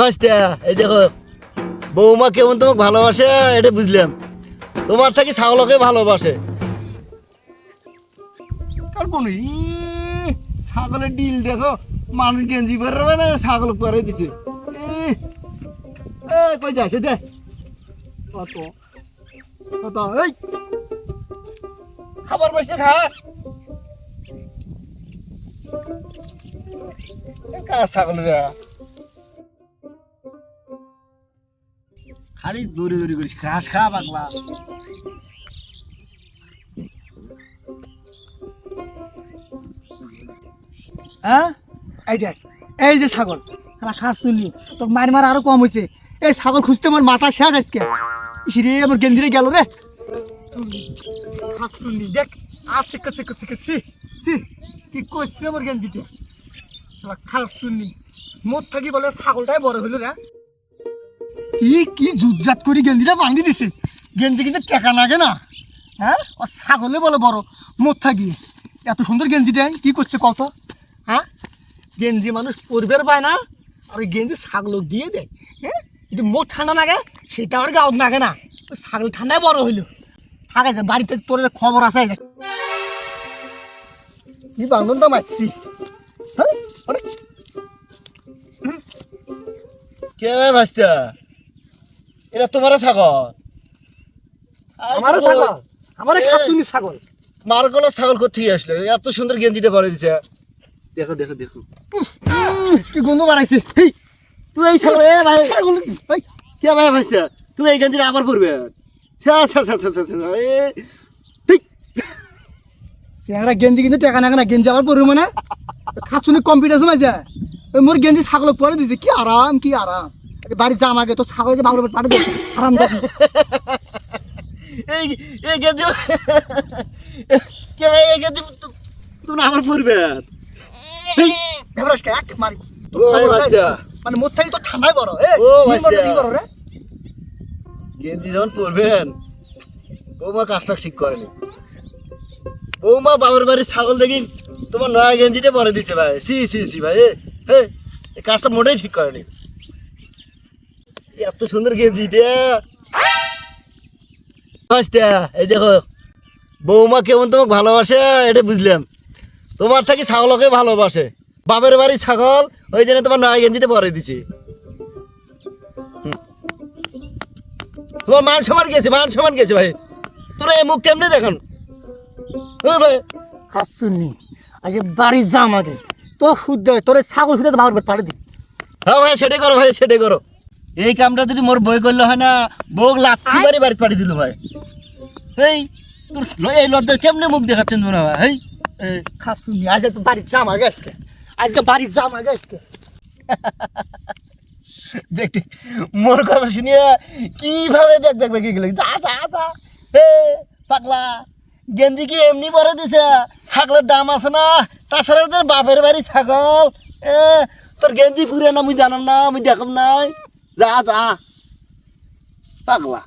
ভাসতে এই দেখো বৌমা কেমন তোমাকে ভালোবাসে এটা বুঝলাম। তোমার থাকি ছাগলকে ভালোবাসে। আর কোন ছাগলের ডিল দেখো, মানুষ গেঞ্জি পরে না ছাগল পরে দিছে। কই যা সেটা কত কত এই খাবার বসে খাস ছাগল খালি দৌড়ে দৌড়ি করিস, ঘাস খা পাগলা। হ্যাঁ এই দেখ, এই যে ছাগল খাস শুনলি তোর মার মার আরো কম হয়েছে। এই ছাগল খুঁজতে আমার মাথা শেষ আজকে। ইসিরে আমার গেন্দিরে গেল রে। খাস শুনলি দেখ আসে কাছে কাছে কাছে কি করছে আমার গেন্দিতে। খাস শুনলি মোট থাকি বলে ছাগলটাই বড় হইল রে। কি জুতজাত করি গেন্দিটা বাঁধি দিছে। গেন্দি কিন্তু টেকা লাগে না। হ্যাঁ ও ছাগলে বলে বড়, মোট থাকি এত সুন্দর গেঞ্জি দেয় কি করছে কত। হ্যাঁ গেঞ্জি মানুষ পরবের পায় না, আর ওই গেঞ্জি ছাগল দিয়ে দেয়। হ্যাঁ কিন্তু মোট ঠান্ডা লাগে সেটা আর গাও লাগে না। ওই ছাগল ঠান্ডায় বড় হইলো থাকে যে বাড়িতে তোর খবর আছে কি বান্ধন তো মারছি। হ্যাঁ কে ভাই ভাসতে এটা তোমারও ছাগল? আমারও ছাগল, আমার খাতুনি ছাগল। মার গলা ছাগল কোথায় আসলো? এত সুন্দর গেঞ্জিটা পরে দিছে। দেখো দেখো দেখো কি গন্ধ বাড়াইছে। তুই এই ছাগল এ ভাই ছাগল কে ভাই ভাসতে তুমি এই গেঞ্জিটা আবার পরবে? গেঞ্জি কিন্তু টেকা নাগে না, গেঞ্জি আবার পরবে মানে খাতুনি কম্পিউটার সময় যায়। ওই মোর গেঞ্জি ছাগল পরে দিছে কি আরাম কি আরাম। বাড়ি জাম আগে তো ছাগলকে বাবুর পাঠে দে আরাম দেখ। এই গেঞ্জি কে ভাই এই গেঞ্জি তুমি আবার পরবে? মানে মোট থাকি তো ঠান্ডায় বড়। বড় রে গেঞ্জি যখন পরবেন বৌমা কাজটা ঠিক করেনি। বৌমা বাবার বাড়ির ছাগল দেখি তোমার নয়া গেঞ্জিটা পরে দিচ্ছে ভাই। সি ভাই এই কাজটা মোটেই ঠিক করেনি। এত সুন্দর গেঞ্জিটা এই দেখো বৌমা কেমন তোমাকে ভালোবাসে এটা বুঝলাম। তোমার থাকি ছাগলকে ভালোবাসে। বাপের বাড়ির ছাগল ওই জন্য তোমার নয়া গেঞ্জিটা পরে দিছে। তোমার মান সমান গেছে ভাই। তোরা এই মুখ কেমনে দেখুন ভাই খাসুনি আজ বাড়ি জাম আগে তো শুদ্ধ তোর ছাগল শুদ্ধ বাবার পাঠে দি। হ্যাঁ ভাই সেটাই করো ভাই সেটাই করো। এই কামটা যদি মোর বই করলে হয় না বউ লাঠি বাড়ি পাঠিয়ে দিল ভাই। এই এই লজ্জা কেমনে মুখ দেখাচ্ছেন তোমরা ভাই? খাসুনি আজ তো বাড়ি জাম আগে আজকে, আজকে বাড়ি জাম আগে আজকে। দেখি মোর কথা শুনিয়ে কিভাবে দেখ গেলে যা যা যা পাগলা গেঞ্জি কি এমনি পরে দিছে? ছাগলের দাম আছে না, তাছাড়া তোর বাপের বাড়ি ছাগল। তোর গেঞ্জি পুরে না মুই জানাম না, মুই দেখম নাই। যা যা পাগলা।